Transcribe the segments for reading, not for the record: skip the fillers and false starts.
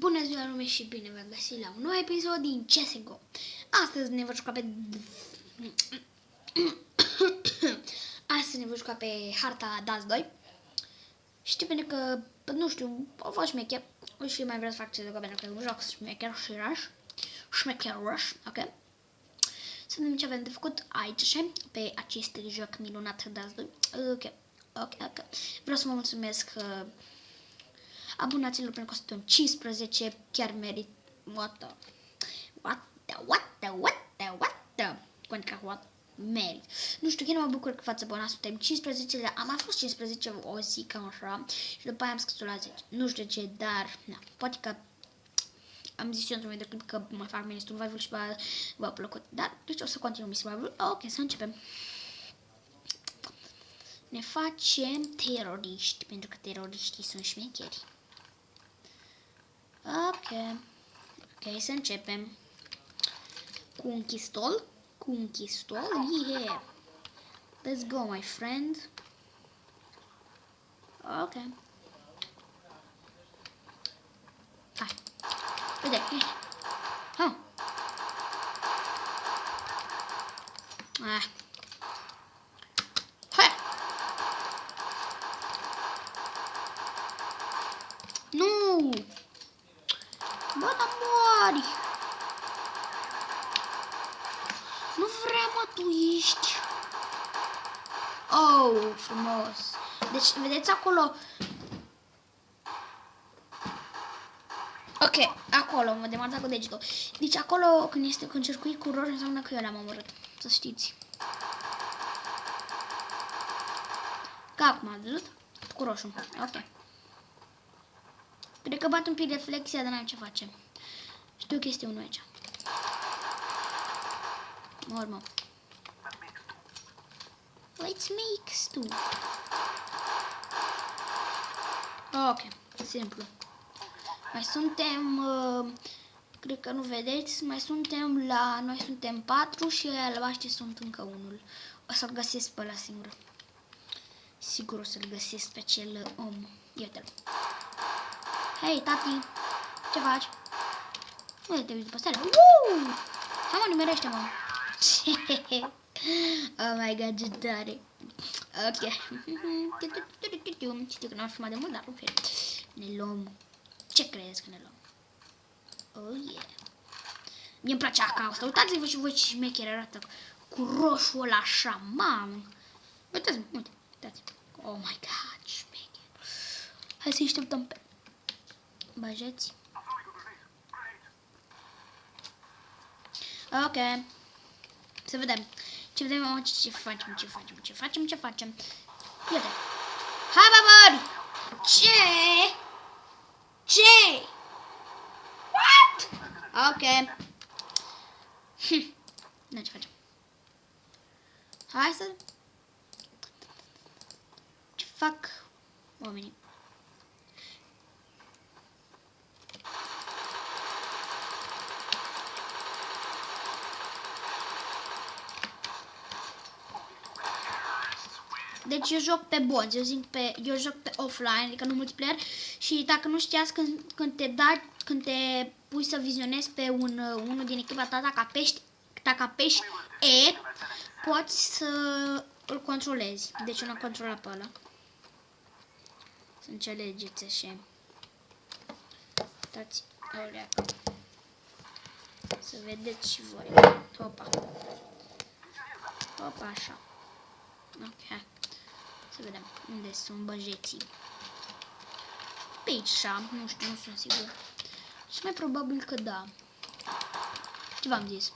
Bună ziua lume și bine v-am găsit la un nou episod din CSGO. Astăzi ne vom juca pe... Astăzi ne vom juca pe harta Dust 2. Știu pentru că, nu știu, au fost șmecher. Și mai vreau să fac CSGO pentru că joc șmecher și rush. Șmecher rush, ok? Să vedem ce avem de făcut aici pe acest joc minunat Dust 2. Ok. Vreau să vă mulțumesc abonaților pentru că suntem 15, chiar merit. What merit. Nu știu, chiar mă bucur că față bona suntem 15, am mai fost 15 o zi cam așa și după aia am scăzut la 10. Nu știu de ce, dar na, poate că am zis eu într-un video clip că mai fac mini survival și v-a plăcut. Dar deci o să continuăm survival. Ok, să începem. Ne facem teroriști, pentru că teroriștii sunt șmecheri. Ok, să începem cu un pistol. Yeah. Let's go, my friend. Ok. Hai. Uite. Ah. Hai. Nu! Bă, dar mori! Nu vreau, mă, tu ești. Oh, frumos. Deci, vedeți acolo? Ok, acolo, mă demarcat cu degetul. Deci acolo, când circuit cu roșu, înseamnă că eu l-am omorât. Să știți. Ca acum, ați văzut? Cu roșu. Ok. Cred că bat un pic reflexia, dar n-am ce face. Știu că este unul aici. Mor. Let's make stew. Ok, simplu. Mai suntem, cred că nu vedeți, noi suntem 4 și albaștri sunt încă unul. O să-l găsesc pe ăla singur. Sigur o să-l găsesc pe acel om. Iată-l. Hei, tati, ce faci? Nu te uiți după stele. Hai, mă, nimerește-mă. Oh my god, ce tare. Ok. Știu că n-am filmat de mult, dar nu fie. Ne luăm. Ce credeți că ne luăm? Oh yeah. Mie-mi place aca asta. Uitați-vă și voi ce șmecher arată cu roșu ăla așa, mamă. Uitați-mă, uitați. Oh my god, șmecher. Hai să-i așteptăm pe bajeți. Ok. Să vedem. Ce facem. Iată. Hai, babări! Ce? What? Ok. Nu, ce facem? Hai să... Ce fac oamenii? Deci eu joc pe bot, eu joc pe offline, adică nu multiplayer și dacă nu știați când te pui să vizionezi pe unul din echipa ta, dacă apeși E, poți să îl controlezi. Deci eu nu am controlat pe ăla. Să înțelegeți așa. Uitați, oleacă. Să vedeți și voi. Hopa, așa. Ok. Să vedem unde sunt băjeții. Pe aici, nu știu, nu sunt sigur. Și mai probabil că da. Ce v-am zis?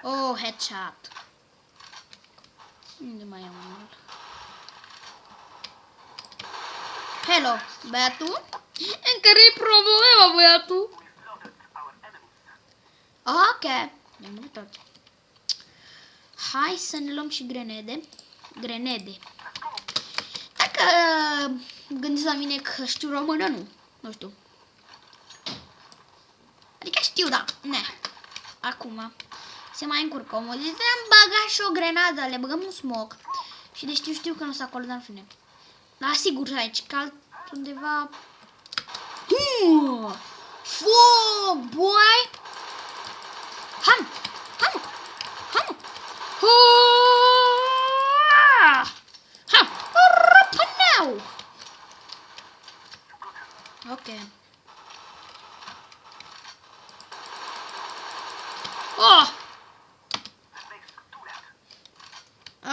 Oh, headshot. Unde mai am unul? Hello, băiatul? Încă-i problema, băiatul? Ok. Ne-am uitat. Hai să ne luăm și grenade. Dacă gândiți la mine că știu română, nu știu. Adică știu, da. Acum se mai încurcă omul. Deci am băgat și o grenadă, le băgăm un smoke. Și deci știu că nu sunt acolo, dar în fine. Dar sigur aici, că undeva. Foc, boy! Hai! Răpâneu! Ok. Oh!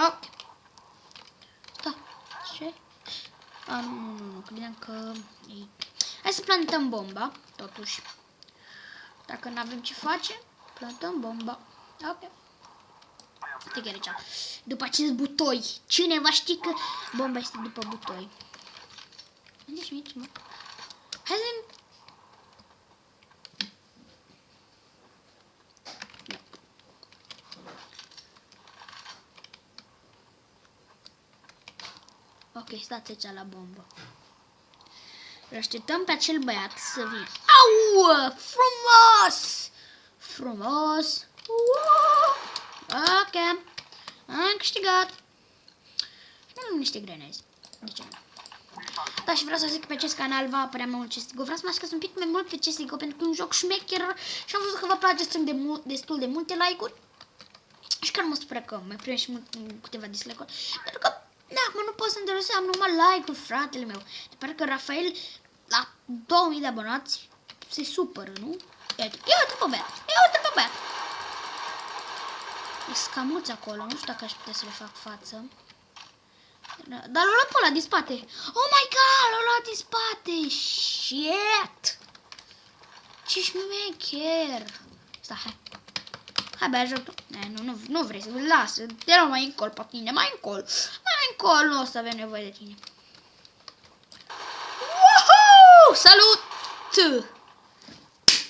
Ok. Da. Ce? Nu, credeam că... Hai să plantăm bomba, totuși. Dacă nu avem ce face, plantăm bomba. Ok. Uite chiar aici. După acest butoi. Cineva știe că bomba este după butoi. Unde-și aici, mă? Hai să... Ok, stați aici la bombă. Îl așteptăm pe acel băiat să vină. Au! Frumos! Frumos! Ok. Am câștigat. Nu am niște grenezi. De ce nu? Da, și vreau să zic că pe acest canal va apărea mai mult CSGO. Vreau să mă ascați un pic mai mult pe CSGO pentru că e un joc șmecher și am văzut că vă place destul de multe like-uri. Și chiar mă supără că mai primesc și câteva dislike-uri. Pentru că, da, acum nu pot să intereseam numai like-uri, fratele meu. De pare că Rafael, la 2000 de abonați, se supără, nu? Ia uite pe băiat, ia uite pe băiat. E scamuți acolo, nu știu dacă aș putea să le fac față. Dar l-a luat pe ăla din spate. Oh my god, l-a luat din spate. Shit. Ce șmecher. Stai, hai. Hai, băi, ajut. Nu vrei să lasă. Te rog mai încol pe tine, mai încol. Mai încol, nu o să avem nevoie de tine. Woohoo! Salut!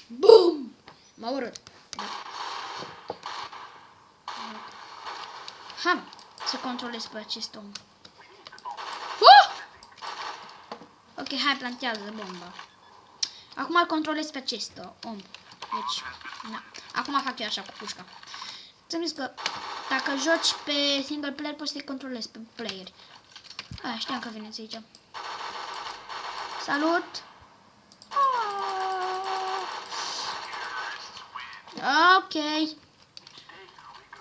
Bum! M-a urât. Hai, să controlez pe acest om. Ok, hai, plantează bomba. Acum îl controlez pe acest om. Deci, na. Acum fac eu așa cu pușca. Ți-am zis că dacă joci pe single player, poți să-i controlezi pe playeri. Aia, știam că veneți aici. Salut! Ok.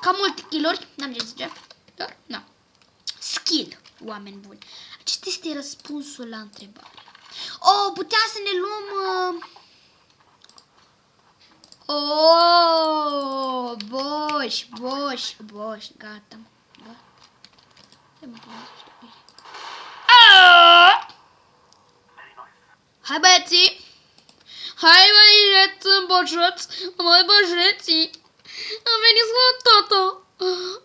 Cam multe kill-uri, n-am ce zice. Dar, na. Skill, oameni buni. Acesta este răspunsul la întrebare. Oh, puteam să ne luăm... Oh, boș, gata. Hai, băieții! Hai, băieți, mai băjeții! Am venit la tata,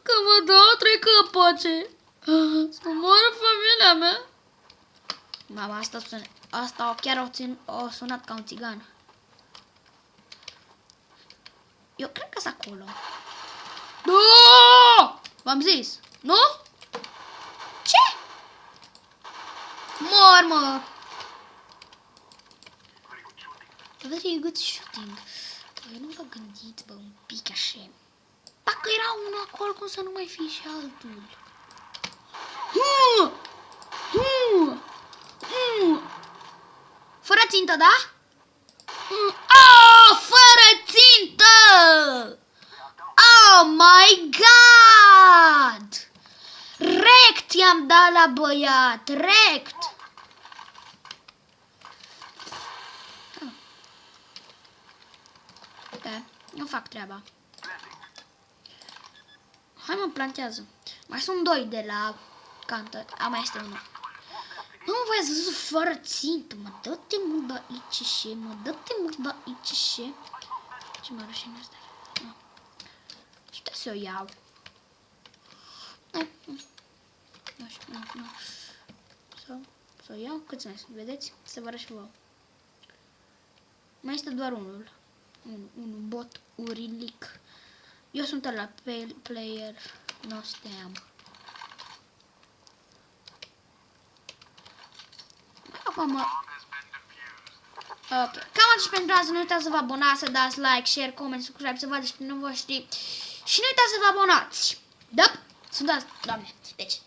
că vă dau 3 căpace. Să moară familia mea. Mama, asta chiar o sunat ca un țigan. Eu cred că sunt acolo. Nu! V-am zis, nu? Ce? Mor, mă! Very good shooting. Eu nu v-am gândit, bă, un pic așa. Dacă era unul acolo, cum să nu mai fie și altul? Fără țintă, da? Oh, fără țintă! Oh my god! Rect i-am dat la băiat, rect! Ok, eu fac treaba. Hai, mă, plantează. Mai sunt 2 de la cantă. Mai este unul. Nu mă voi zis fără țintă. Mă, dă-te mult de aici și mă, dă-te mult de aici și... Ce mă rușine asta? Și putea să o iau. Nu știu, nu. Să o iau? Câți mai sunt? Vedeți? Să vă arăt și vouă. Mai este doar unul. Un bot urilic. Eu sunt la player, nu steam. Acum ok. Cam atât și pentru azi. Nu uitați să vă abonați, să dați like, share, comment, subscribe, să vadă și pe nu voștri. Și nu uitați să vă abonați. Da? Sunt azi, doamne. Deci,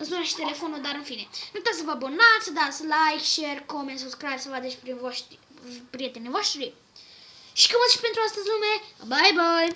îmi sună și telefonul, dar în fine. Nu uitați să vă abonați, să dați like, share, comment, subscribe, să vă vedeți prietenii voștri. Și cam atât și pentru astăzi, lume. Bye, bye!